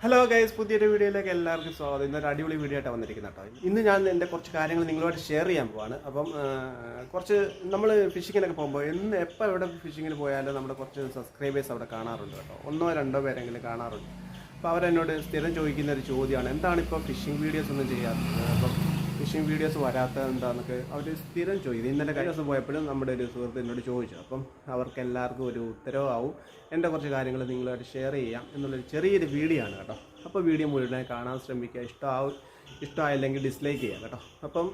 Hello guys, പുതിയൊരു വീഡിയോയിലേക്ക് എല്ലാവർക്കും സ്വാഗതം. ഇന്നൊരു അടിപൊളി വീഡിയോ ആയിട്ടാണ് വന്നിരിക്കുന്നത് കേട്ടോ. ഇന്ന് ഞാൻ എൻ്റെ കുറച്ച് കാര്യങ്ങൾ നിങ്ങളുമായിട്ട് ഷെയർ ചെയ്യാൻ പോവാണ്. അപ്പം കുറച്ച് നമ്മൾ ഫിഷിങ്ങിനൊക്കെ പോകുമ്പോൾ എപ്പോൾ എവിടെ ഫിഷിങ്ങിന് പോയാലും നമ്മുടെ കുറച്ച് സബ്സ്ക്രൈബേഴ്സ് അവിടെ കാണാറുണ്ട് കേട്ടോ. 1-2 പേരെങ്കിലും കാണാറുണ്ട്. അപ്പോൾ അവരെന്നോട് സ്ഥിരം ചോദിക്കുന്ന ഒരു ചോദ്യമാണ്, എന്താണിപ്പോൾ ഫിഷിംഗ് വീഡിയോസ് ഒന്നും ചെയ്യാത്തത്, അപ്പം ഫിഷിംഗ് വീഡിയോസ് വരാത്തത് എന്താണെന്നൊക്കെ അവർ സ്ഥിരം ചോദിക്കും. ഇന്നലെ കഴിഞ്ഞ ദിവസം പോയപ്പോഴും നമ്മുടെ ഒരു സുഹൃത്ത് എന്നോട് ചോദിച്ചു. അപ്പം അവർക്ക് എല്ലാവർക്കും ഒരു ഉത്തരവാവും എൻ്റെ കുറച്ച് കാര്യങ്ങൾ നിങ്ങളുമായിട്ട് ഷെയർ ചെയ്യാം എന്നുള്ളൊരു ചെറിയൊരു വീഡിയോ ആണ് കേട്ടോ. അപ്പോൾ വീഡിയോ മുഴുവനായി കാണാൻ ശ്രമിക്കുക. ഇഷ്ടമായില്ലെങ്കിൽ ഡിസ്ലൈക്ക് ചെയ്യാം കേട്ടോ. അപ്പം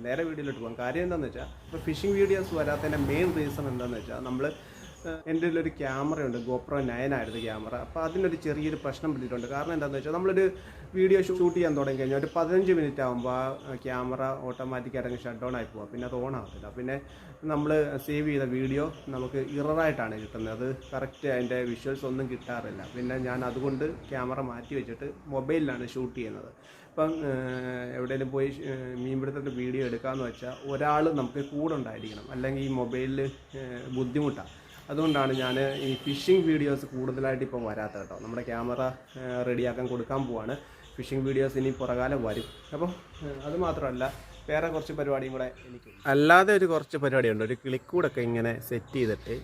നേരെ വീഡിയോയിലോട്ട് പോകാം. കാര്യം എന്താണെന്ന് വെച്ചാൽ, ഇപ്പോൾ ഫിഷിംഗ് വീഡിയോസ് വരാത്തതിൻ്റെ മെയിൻ റീസൺ എന്താണെന്ന് വെച്ചാൽ, നമ്മൾ എൻ്റെ ഒരു ക്യാമറയുണ്ട്, GoPro 9 ആയിരുന്നു ക്യാമറ. അപ്പോൾ അതിനൊരു ചെറിയൊരു പ്രശ്നം പറ്റിയിട്ടുണ്ട്. കാരണം എന്താണെന്ന് വെച്ചാൽ, നമ്മളൊരു വീഡിയോ ഷൂട്ട് ചെയ്യാൻ തുടങ്ങി കഴിഞ്ഞാൽ ഒരു 15 മിനിറ്റ് ആകുമ്പോൾ ആ ക്യാമറ ഓട്ടോമാറ്റിക്കായിട്ട് ഷട്ട് ഡൗൺ ആയി പോകാം. പിന്നെ അത് ഓൺ ആകത്തില്ല. പിന്നെ നമ്മൾ സേവ് ചെയ്ത വീഡിയോ നമുക്ക് ഇററായിട്ടാണ് കിട്ടുന്നത്. അത് കറക്റ്റ് അതിൻ്റെ വിഷ്വൽസ് ഒന്നും കിട്ടാറില്ല. പിന്നെ ഞാൻ അതുകൊണ്ട് ക്യാമറ മാറ്റി വെച്ചിട്ട് മൊബൈലിലാണ് ഷൂട്ട് ചെയ്യുന്നത്. ഇപ്പം എവിടെയെങ്കിലും പോയി മീൻപിടുത്തത്തിൻ്റെ വീഡിയോ എടുക്കാമെന്ന് വെച്ചാൽ ഒരാൾ നമുക്ക് കൂടെ ഉണ്ടായിരിക്കണം, അല്ലെങ്കിൽ ഈ മൊബൈലിൽ ബുദ്ധിമുട്ടാണ്. അതുകൊണ്ടാണ് ഞാൻ ഈ ഫിഷിംഗ് വീഡിയോസ് കൂടുതലായിട്ട് ഇപ്പോൾ വരാത്തത് കേട്ടോ. നമ്മുടെ ക്യാമറ റെഡിയാക്കാൻ കൊടുക്കാൻ പോവാണ്. ഫിഷിംഗ് വീഡിയോസ് ഇനി പുറകാലെ വരും. അപ്പോൾ അത് മാത്രമല്ല, വേറെ കുറച്ച് പരിപാടിയും കൂടെ എനിക്ക് അല്ലാതെ ഒരു കുറച്ച് പരിപാടിയുണ്ട്. ഒരു കിളിക്കൂടൊക്കെ ഇങ്ങനെ സെറ്റ് ചെയ്തിട്ട്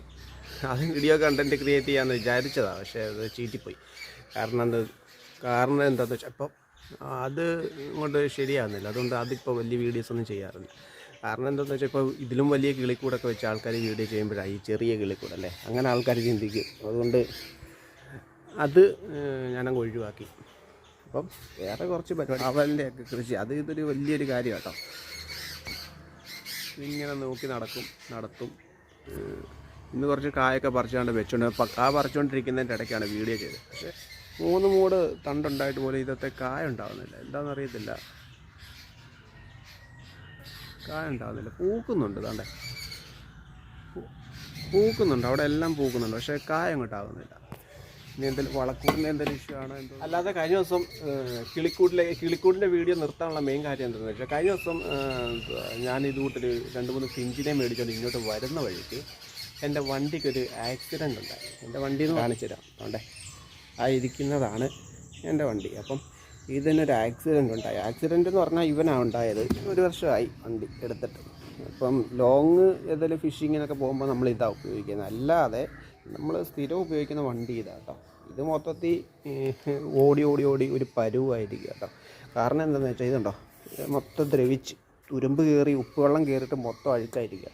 അത് വീഡിയോ കണ്ടൻറ്റ് ക്രിയേറ്റ് ചെയ്യാമെന്ന് വിചാരിച്ചതാണ്. പക്ഷേ അത് ചീറ്റിപ്പോയി. കാരണം എന്താണെന്ന് വെച്ചാൽ, ഇപ്പം അത് ഇങ്ങോട്ട് ശരിയാകുന്നില്ല. അതുകൊണ്ട് അതിപ്പോൾ വലിയ വീഡിയോസ് ഒന്നും ചെയ്യാറില്ല. കാരണം എന്താണെന്ന് വെച്ചാൽ, ഇപ്പോൾ ഇതിലും വലിയ കിളിക്കൂടൊക്കെ വെച്ച് ആൾക്കാർ വീഡിയോ ചെയ്യുമ്പോഴാണ് ഈ ചെറിയ കിളിക്കൂടല്ലേ, അങ്ങനെ ആൾക്കാർ ചിന്തിക്കും. അതുകൊണ്ട് അത് ഞാനങ്ങ് ഒഴിവാക്കി. അപ്പം വേറെ കുറച്ച് പരിപാടി അവലിൻ്റെയൊക്കെ കൃഷി, ഇതൊരു വലിയൊരു കാര്യം കേട്ടോ. ഇങ്ങനെ നോക്കി നടത്തും. ഇന്ന് കുറച്ച് കായൊക്കെ പറിച്ചുകൊണ്ട് വെച്ചുകൊണ്ട് കാ പറിച്ചുകൊണ്ടിരിക്കുന്നതിൻ്റെ ഇടയ്ക്കാണ് വീഡിയോ ചെയ്തത്. പക്ഷേ 3 മൂട് തണ്ടുണ്ടായിട്ട് പോലും ഇതൊക്കെ കായ ഉണ്ടാകുന്നില്ല. എന്താണെന്നറിയത്തില്ല, കായ ഉണ്ടാകുന്നില്ല. പൂക്കുന്നുണ്ട്, താണ്ടേ പൂക്കുന്നുണ്ട്, അവിടെ എല്ലാം പൂക്കുന്നുണ്ട്. പക്ഷേ കായ അങ്ങോട്ടാകുന്നില്ല. ഇനി എന്തെങ്കിലും വളക്കൂടിൻ്റെ എന്തെങ്കിലും ഇഷ്യൂ ആണോ എന്തോ. അല്ലാതെ കഴിഞ്ഞ ദിവസം കിളിക്കൂടിൻ്റെ വീഡിയോ നിർത്താനുള്ള മെയിൻ കാര്യം എന്താണെന്ന് വെച്ചാൽ, കഴിഞ്ഞ ദിവസം ഞാൻ ഇതുകൂട്ടൊരു 2-3 ഫിഞ്ചിനെ മേടിച്ചുകൊണ്ട് ഇങ്ങോട്ട് വരുന്ന വഴിക്ക് എൻ്റെ വണ്ടിക്കൊരു ആക്സിഡൻ്റ് ഉണ്ടായി. എൻ്റെ വണ്ടിയിൽ നിന്ന് കാണിച്ചു തരാം. അതുകൊണ്ടേ ആ ഇരിക്കുന്നതാണ് എൻ്റെ വണ്ടി. അപ്പം ഇതിനൊരു ആക്സിഡൻ്റ് ഉണ്ടായി. ആക്സിഡൻ്റ് എന്ന് പറഞ്ഞാൽ ഇവനാണ് ഉണ്ടായത്. 1 വർഷമായി വണ്ടി എടുത്തിട്ട്. അപ്പം ലോങ് ഏതെങ്കിലും ഫിഷിങ്ങിനൊക്കെ പോകുമ്പോൾ നമ്മൾ ഇതാണ് ഉപയോഗിക്കുന്നത്. അല്ലാതെ നമ്മൾ സ്ഥിരം ഉപയോഗിക്കുന്ന വണ്ടി ഇതാണ് കേട്ടോ. ഇത് മൊത്തത്തിൽ ഓടി ഒരു പരുവായിരിക്കും കേട്ടോ. കാരണം എന്താണെന്ന് വെച്ചാൽ, ഇതുണ്ടോ, മൊത്തം ദ്രവിച്ച് തുരുമ്പ് കയറി ഉപ്പുവെള്ളം കയറിയിട്ട് മൊത്തം അഴുക്കായിരിക്കുക.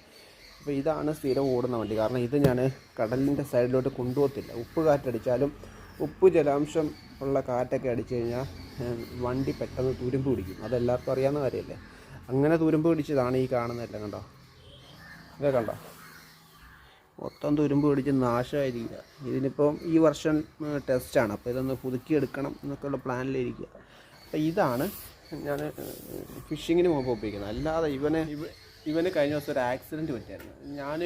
അപ്പോൾ ഇതാണ് സ്ഥിരം ഓടുന്ന വണ്ടി. കാരണം ഇത് ഞാൻ കടലിൻ്റെ സൈഡിലോട്ട് കൊണ്ടുപോകത്തില്ല. ഉപ്പ് കാറ്റടിച്ചാലും ഉപ്പ് ജലാംശം ഉള്ള കാറ്റൊക്കെ അടിച്ചു കഴിഞ്ഞാൽ വണ്ടി പെട്ടെന്ന് തുരുമ്പ് പിടിക്കും. അതെല്ലാവർക്കും അറിയാവുന്ന കാര്യമല്ലേ. അങ്ങനെ തുരുമ്പ് പിടിച്ചതാണ് ഈ കാണുന്നതെല്ലാം. കണ്ടോ, ഇതൊക്കെ കണ്ടോ, മൊത്തം തുരുമ്പ് പിടിച്ച് നാശമായിരിക്കുക. ഇതിനിപ്പം ഈ വർഷം ടെസ്റ്റാണ്. അപ്പോൾ ഇതൊന്ന് പുതുക്കിയെടുക്കണം എന്നൊക്കെയുള്ള പ്ലാനിലിരിക്കുക. അപ്പോൾ ഇതാണ് ഞാൻ ഫിഷിങ്ങിന് പോകുമ്പോൾ ഉപയോഗിക്കുന്നത്. അല്ലാതെ ഇവന് കഴിഞ്ഞ ദിവസം ഒരു ആക്സിഡൻറ്റ് പറ്റിയായിരുന്നു. ഞാൻ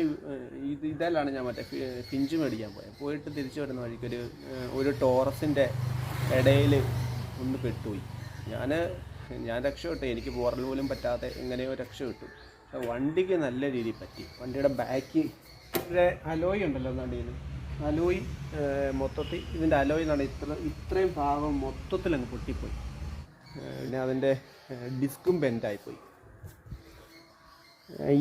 ഇതെല്ലാം ഞാൻ മറ്റേ ഫിഞ്ച് മേടിക്കാൻ പോയിട്ട് തിരിച്ചു വരുന്ന വഴിക്കൊരു ടോറസിൻ്റെ ഇടയിൽ ഒന്ന് പെട്ടുപോയി. ഞാൻ രക്ഷപ്പെട്ടു. എനിക്ക് പോറൽ പോലും പറ്റാതെ എങ്ങനെയോ രക്ഷപ്പെട്ടു. വണ്ടിക്ക് നല്ല രീതിയിൽ പറ്റി. വണ്ടിയുടെ ബാക്കിലെ അലോയ് ഉണ്ടല്ലോ, വണ്ടിയിൽ അലോയ് മൊത്തത്തിൽ, ഇതിൻ്റെ അലോയ് എന്നാണ് ഇത്രയും ഭാഗം മൊത്തത്തിൽ അങ്ങ് പൊട്ടിപ്പോയി. പിന്നെ അതിൻ്റെ ഡിസ്കും ബെൻഡായിപ്പോയി.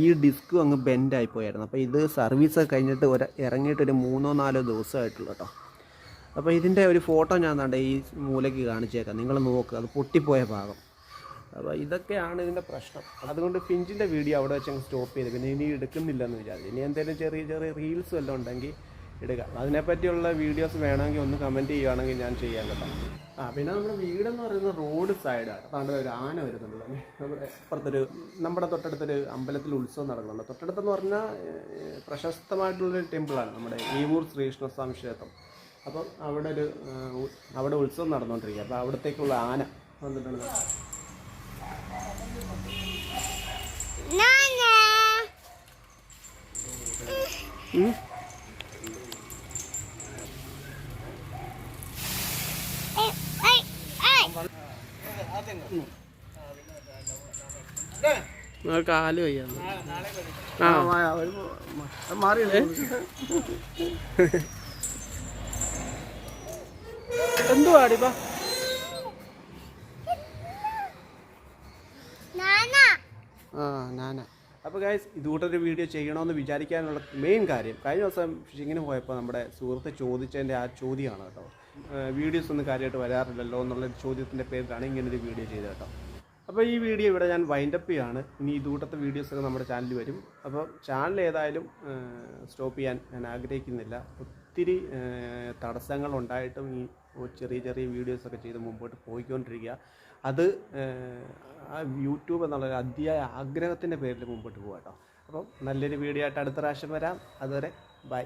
ഈ ഡിസ്കും അങ്ങ് ബെൻഡായിപ്പോയായിരുന്നു. അപ്പോൾ ഇത് സർവീസൊക്കെ കഴിഞ്ഞിട്ട് ഇറങ്ങിയിട്ടൊരു 3-4 ദിവസമായിട്ടുള്ളൂ കേട്ടോ. അപ്പോൾ ഇതിൻ്റെ ഒരു ഫോട്ടോ ഞാൻ കണ്ട ഈ മൂലയ്ക്ക് കാണിച്ചേക്കാം, നിങ്ങൾ നോക്കുക. അത് പൊട്ടിപ്പോയ ഭാഗം. അപ്പോൾ ഇതൊക്കെയാണ് ഇതിൻ്റെ പ്രശ്നം. അതുകൊണ്ട് ഫിഞ്ചിൻ്റെ വീഡിയോ അവിടെ വെച്ച് അങ്ങ് സ്റ്റോപ്പ് ചെയ്ത്, പിന്നെ ഇനി എടുക്കുന്നില്ലെന്ന് വിചാരിച്ചു. ഇനി എന്തെങ്കിലും ചെറിയ റീൽസ് വല്ലതും ഉണ്ടെങ്കിൽ എടുക്കാം. അതിനെപ്പറ്റിയുള്ള വീഡിയോസ് വേണമെങ്കിൽ ഒന്ന് കമൻറ്റ് ചെയ്യുകയാണെങ്കിൽ ഞാൻ ചെയ്യാൻ കേട്ടോ. പിന്നെ നമ്മുടെ വീടെന്ന് പറയുന്നത് റോഡ് സൈഡാണ്. അതുകൊണ്ട് ഒരു ആന വരുന്നുണ്ടല്ലോ. നമ്മുടെ തൊട്ടടുത്തൊരു അമ്പലത്തിൽ ഉത്സവം നടക്കുന്നുണ്ട്. തൊട്ടടുത്തെന്ന് പറഞ്ഞാൽ പ്രശസ്തമായിട്ടുള്ളൊരു ടെമ്പിളാണ് നമ്മുടെ ഈവൂർ ശ്രീകൃഷ്ണസ്വാമി ക്ഷേത്രം. അപ്പം അവിടെ ഉത്സവം നടന്നുകൊണ്ടിരിക്കുക. അപ്പോൾ അവിടത്തേക്കുള്ള ആന വന്നിട്ടുണ്ട്. കാല് വയ്യാന്ന് മാറിയില്ലേ. എന്തുവാടി ഇപ്പം? ആ ഞാനാ. അപ്പോൾ ഗൈസ്, ഇതുകൂട്ടൊരു വീഡിയോ ചെയ്യണമെന്ന് വിചാരിക്കാനുള്ള മെയിൻ കാര്യം, കഴിഞ്ഞ ദിവസം ഫിഷിങ്ങിന് പോയപ്പോൾ നമ്മുടെ സുഹൃത്ത് ചോദിച്ചതിൻ്റെ ആ ചോദ്യമാണ് കേട്ടോ. വീഡിയോസ് ഒന്നും കാര്യമായിട്ട് വരാറില്ലല്ലോ എന്നുള്ള ചോദ്യത്തിൻ്റെ പേരിലാണ് ഇങ്ങനൊരു വീഡിയോ ചെയ്തത് കേട്ടോ. അപ്പോൾ ഈ വീഡിയോ ഇവിടെ ഞാൻ വൈൻഡപ്പ് ചെയ്യാണ്. ഇനി ഇതുകൂട്ടത്തെ വീഡിയോസൊക്കെ നമ്മുടെ ചാനലിൽ വരും. അപ്പോൾ ചാനൽ ഏതായാലും സ്റ്റോപ്പ് ചെയ്യാൻ ഞാൻ ആഗ്രഹിക്കുന്നില്ല. ഒത്തിരി തടസ്സങ്ങളുണ്ടായിട്ടും ഈ ചെറിയ ചെറിയ വീഡിയോസൊക്കെ ചെയ്ത് മുമ്പോട്ട് പോയിക്കൊണ്ടിരിക്കുക. അത് ആ യൂട്യൂബ് എന്നുള്ളൊരു അതിയായ ആഗ്രഹത്തിൻ്റെ പേരിൽ മുമ്പോട്ട് പോകാം കേട്ടോ. അപ്പം നല്ലൊരു വീഡിയോ ആയിട്ട് അടുത്ത പ്രാവശ്യം വരാം. അതുവരെ ബൈ.